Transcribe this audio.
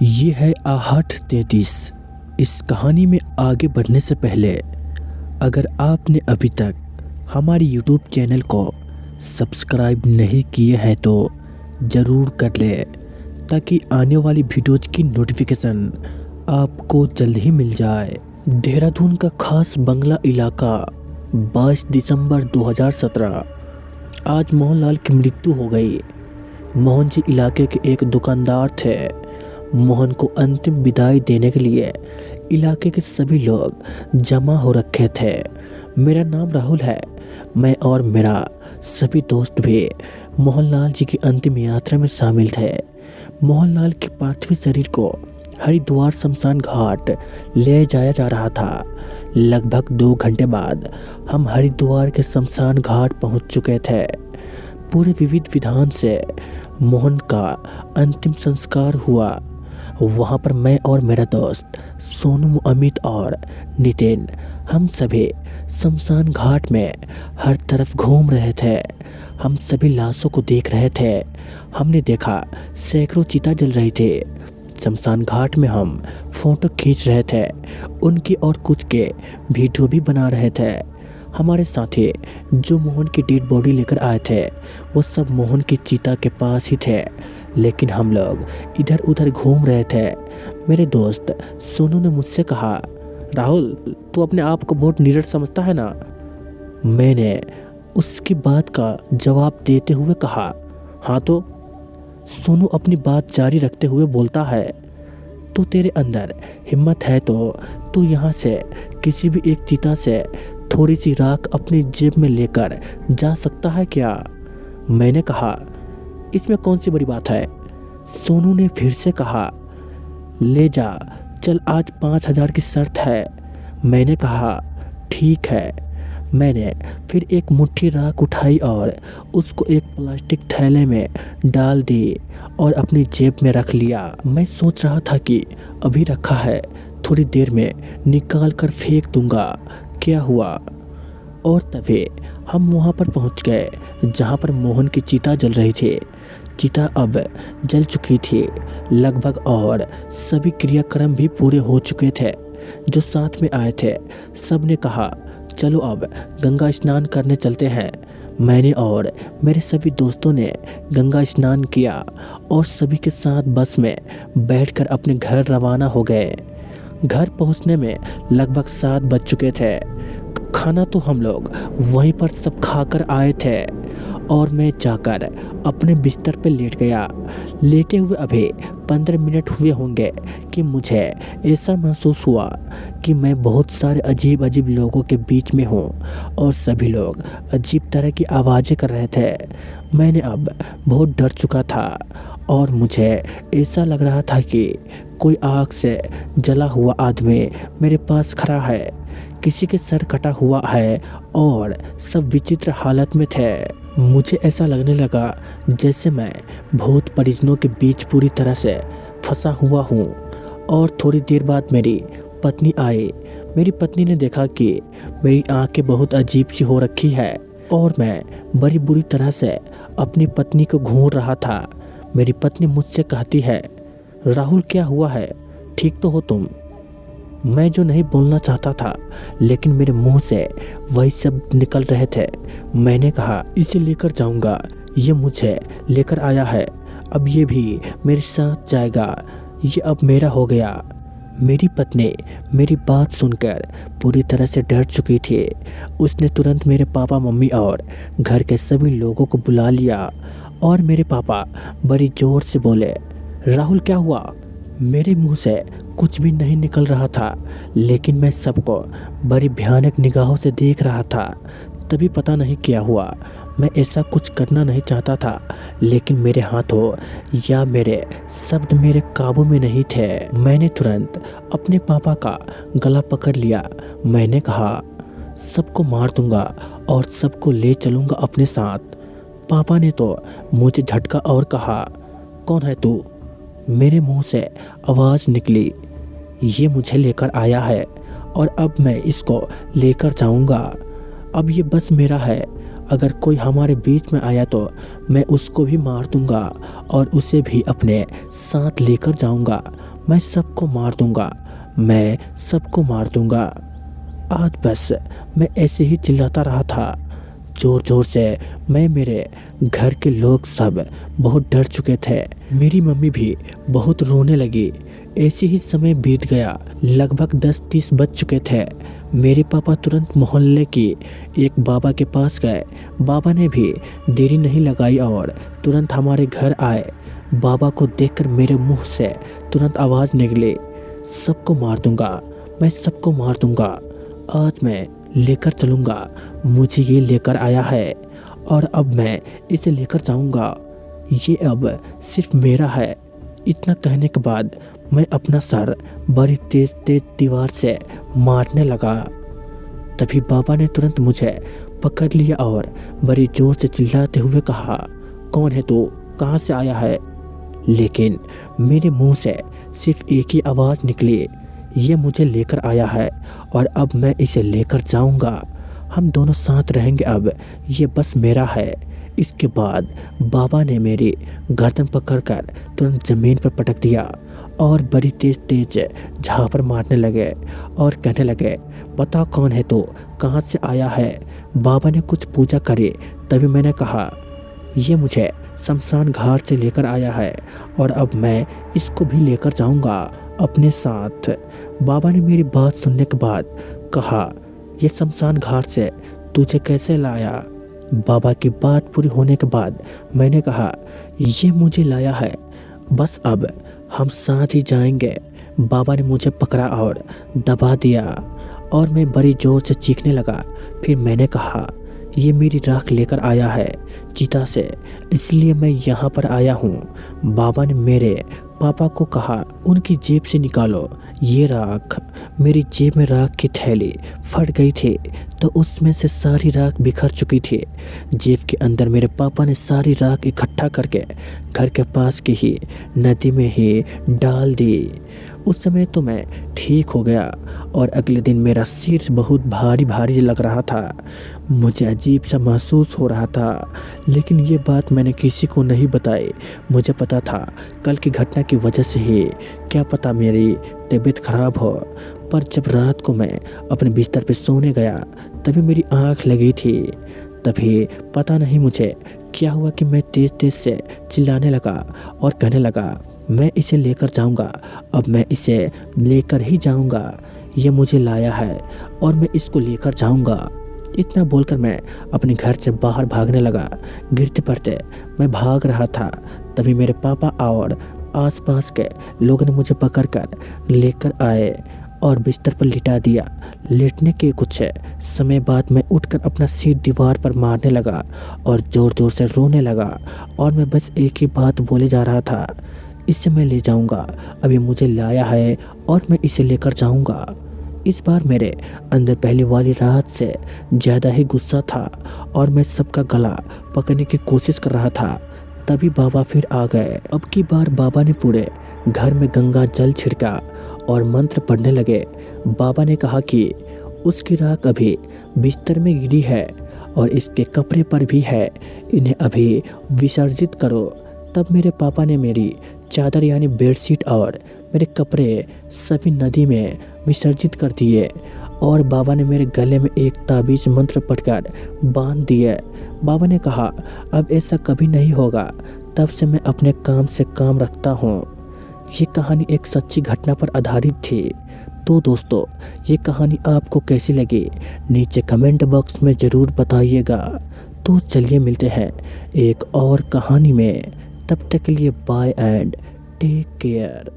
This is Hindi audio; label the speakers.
Speaker 1: ये है आहट 33। इस कहानी में आगे बढ़ने से पहले अगर आपने अभी तक हमारी यूट्यूब चैनल को सब्सक्राइब नहीं किए हैं तो ज़रूर कर लें ताकि आने वाली वीडियोज़ की नोटिफिकेशन आपको जल्द ही मिल जाए। देहरादून का खास बंगला इलाका 22 दिसंबर 2017। आज मोहनलाल की मृत्यु हो गई। मोहन जी इलाके के एक दुकानदार थे। मोहन को अंतिम विदाई देने के लिए इलाके के सभी लोग जमा हो रखे थे। मेरा नाम राहुल है। मैं और मेरा सभी दोस्त भी मोहनलाल जी की अंतिम यात्रा में शामिल थे। मोहनलाल के पार्थिव शरीर को हरिद्वार शमशान घाट ले जाया जा रहा था। लगभग 2 घंटे बाद हम हरिद्वार के शमशान घाट पहुंच चुके थे। पूरे विविध विधान से मोहन का अंतिम संस्कार हुआ। वहाँ पर मैं और मेरा दोस्त सोनू, अमित और नितिन, हम सभी शमशान घाट में हर तरफ घूम रहे थे। हम सभी लाशों को देख रहे थे। हमने देखा सैकड़ों चिता जल रही थी। शमशान घाट में हम फोटो खींच रहे थे। उनकी और कुछ के वीडियो भी बना रहे थे। हमारे साथी जो मोहन की डेड बॉडी लेकर आए थे वो सब मोहन की चिता के पास ही थे, लेकिन हम लोग इधर उधर घूम रहे थे। मेरे दोस्त सोनू ने मुझसे कहा, राहुल तू अपने आप को बहुत निडर समझता है ना। मैंने उसकी बात का जवाब देते हुए कहा, हाँ तो। सोनू अपनी बात जारी रखते हुए बोलता है, तो तेरे अंदर हिम्मत है तो तू यहाँ से किसी भी एक चिता से थोड़ी सी राख अपनी जेब में लेकर जा सकता है क्या। मैंने कहा, इसमें कौन सी बड़ी बात है। सोनू ने फिर से कहा, ले जा चल, आज 5,000 की शर्त है। मैंने कहा, ठीक है। मैंने फिर एक मुट्ठी राख उठाई और उसको एक प्लास्टिक थैले में डाल दी और अपनी जेब में रख लिया। मैं सोच रहा था कि अभी रखा है, थोड़ी देर में निकाल कर फेंक दूंगा, क्या हुआ। और तभी हम वहाँ पर पहुँच गए जहाँ पर मोहन की चिता जल रही थी। चिता अब जल चुकी थी लगभग और सभी क्रियाक्रम भी पूरे हो चुके थे। जो साथ में आए थे सब ने कहा, चलो अब गंगा स्नान करने चलते हैं। मैंने और मेरे सभी दोस्तों ने गंगा स्नान किया और सभी के साथ बस में बैठकर अपने घर रवाना हो गए। घर पहुंचने में लगभग 7 बज चुके थे। खाना तो हम लोग वहीं पर सब खाकर आए थे और मैं जाकर अपने बिस्तर पर लेट गया। लेटे हुए अभी 15 मिनट हुए होंगे कि मुझे ऐसा महसूस हुआ कि मैं बहुत सारे अजीब अजीब लोगों के बीच में हूँ और सभी लोग अजीब तरह की आवाज़ें कर रहे थे। मैंने अब बहुत डर चुका था और मुझे ऐसा लग रहा था कि कोई आग से जला हुआ आदमी मेरे पास खड़ा है। किसी के सर कटा हुआ है और सब विचित्र हालत में थे। मुझे ऐसा लगने लगा जैसे मैं भूत परिजनों के बीच पूरी तरह से फंसा हुआ हूँ। और थोड़ी देर बाद मेरी पत्नी आई। मेरी पत्नी ने देखा कि मेरी आंखें बहुत अजीब सी हो रखी है और मैं बड़ी बुरी तरह से अपनी पत्नी को घूर रहा था। मेरी पत्नी मुझसे कहती है, राहुल क्या हुआ है, ठीक तो हो तुम। मैं जो नहीं बोलना चाहता था लेकिन मेरे मुंह से वही शब्द निकल रहे थे। मैंने कहा, इसे लेकर जाऊंगा, ये मुझे लेकर आया है, अब ये भी मेरे साथ जाएगा, ये अब मेरा हो गया। मेरी पत्नी मेरी बात सुनकर पूरी तरह से डर चुकी थी। उसने तुरंत मेरे पापा, मम्मी और घर के सभी लोगों को बुला लिया और मेरे पापा बड़ी जोर से बोले, राहुल क्या हुआ। मेरे मुंह से कुछ भी नहीं निकल रहा था लेकिन मैं सबको बड़ी भयानक निगाहों से देख रहा था। तभी पता नहीं क्या हुआ। मैं ऐसा कुछ करना नहीं चाहता था लेकिन मेरे हाथों या मेरे शब्द मेरे काबू में नहीं थे। मैंने तुरंत अपने पापा का गला पकड़ लिया। मैंने कहा, सबको मार दूंगा और सबको ले चलूँगा अपने साथ। पापा ने तो मुझे झटका और कहा, कौन है तू। मेरे मुंह से आवाज़ निकली, ये मुझे लेकर आया है और अब मैं इसको लेकर जाऊंगा। अब ये बस मेरा है, अगर कोई हमारे बीच में आया तो मैं उसको भी मार दूंगा और उसे भी अपने साथ लेकर जाऊंगा। मैं सबको मार दूंगा, मैं सबको मार दूंगा। आज बस मैं ऐसे ही चिल्लाता रहा था जोर जोर से। मैं, मेरे घर के लोग सब बहुत डर चुके थे। मेरी मम्मी भी बहुत रोने लगी। ऐसे ही समय बीत गया। लगभग 10-30 बज चुके थे। मेरे पापा तुरंत मोहल्ले की एक बाबा के पास गए। बाबा ने भी देरी नहीं लगाई और तुरंत हमारे घर आए। बाबा को देखकर मेरे मुंह से तुरंत आवाज़ निकली, सबको मार दूंगा, मैं सबको मार दूंगा। आज मैं लेकर चलूँगा, मुझे ये लेकर आया है और अब मैं इसे लेकर जाऊँगा। ये अब सिर्फ मेरा है। इतना कहने के बाद मैं अपना सर बड़ी तेज तेज दीवार से मारने लगा। तभी बाबा ने तुरंत मुझे पकड़ लिया और बड़ी जोर से चिल्लाते हुए कहा, कौन है तू, कहाँ से आया है? लेकिन मेरे मुंह से सिर्फ एक ही आवाज़ निकली, ये मुझे लेकर आया है और अब मैं इसे लेकर जाऊंगा। हम दोनों साथ रहेंगे, अब ये बस मेरा है। इसके बाद बाबा ने मेरी गर्दन पकड़कर तुरंत ज़मीन पर पटक दिया और बड़ी तेज तेज झापड़ मारने लगे और कहने लगे, बता कौन है तू, कहाँ से आया है? बाबा ने कुछ पूछा करे। तभी मैंने कहा, ये मुझे शमशान घाट से लेकर आया है और अब मैं इसको भी लेकर जाऊंगा अपने साथ। बाबा ने मेरी बात सुनने के बाद कहा, ये शमशान घाट से तुझे कैसे लाया? बाबा की बात पूरी होने के बाद मैंने कहा, ये मुझे लाया है, बस अब हम साथ ही जाएंगे। बाबा ने मुझे पकड़ा और दबा दिया और मैं बड़ी ज़ोर से चीखने लगा। फिर मैंने कहा, ये मेरी राख लेकर आया है चिता से, इसलिए मैं यहाँ पर आया हूँ। बाबा ने मेरे पापा को कहा, उनकी जेब से निकालो ये राख। मेरी जेब में राख की थैली फट गई थी तो उसमें से सारी राख बिखर चुकी थी। जेब के अंदर मेरे पापा ने सारी राख इकट्ठा करके घर के पास की ही नदी में ही डाल दी। उस समय तो मैं ठीक हो गया और अगले दिन मेरा सिर बहुत भारी भारी लग रहा था। मुझे अजीब सा महसूस हो रहा था, लेकिन ये बात मैंने किसी को नहीं बताई। मुझे पता था कल की घटना की वजह से ही क्या पता मेरी तबीयत खराब हो। पर जब रात को मैं अपने बिस्तर पे सोने गया तभी मेरी आँख लगी थी। तभी पता नहीं मुझे क्या हुआ कि मैं तेज तेज से चिल्लाने लगा और कहने लगा, मैं इसे लेकर जाऊंगा, अब मैं इसे लेकर ही जाऊंगा। ये मुझे लाया है और मैं इसको लेकर जाऊंगा। इतना बोलकर मैं अपने घर से बाहर भागने लगा। गिरते पड़ते मैं भाग रहा था। तभी मेरे पापा और आसपास के लोगों ने मुझे पकड़कर लेकर आए और बिस्तर पर लिटा दिया। लेटने के कुछ समय बाद मैं उठकर अपना सिर दीवार पर मारने लगा और ज़ोर ज़ोर से रोने लगा और मैं बस एक ही बात बोले जा रहा था, इसे मैं ले जाऊंगा, अभी मुझे लाया है और मैं इसे लेकर जाऊंगा। इस बार मेरे अंदर पहली वाली रात से ज़्यादा ही गुस्सा था और मैं सबका गला पकड़ने की कोशिश कर रहा था। तभी बाबा फिर आ गए। अब की बार बाबा ने पूरे घर में गंगा जल छिड़का और मंत्र पढ़ने लगे। बाबा ने कहा कि उसकी राख अभी बिस्तर में गिरी है और इसके कपड़े पर भी है, इन्हें अभी विसर्जित करो। तब मेरे पापा ने मेरी चादर यानी बेडशीट और मेरे कपड़े सभी नदी में विसर्जित कर दिए और बाबा ने मेरे गले में एक ताबीज़ मंत्र पढ़कर बांध दिए। बाबा ने कहा, अब ऐसा कभी नहीं होगा। तब से मैं अपने काम से काम रखता हूँ। ये कहानी एक सच्ची घटना पर आधारित थी। तो दोस्तों, ये कहानी आपको कैसी लगी नीचे कमेंट बॉक्स में ज़रूर बताइएगा। तो चलिए मिलते हैं एक और कहानी में। तब तक के लिए बाय एंड टेक केयर।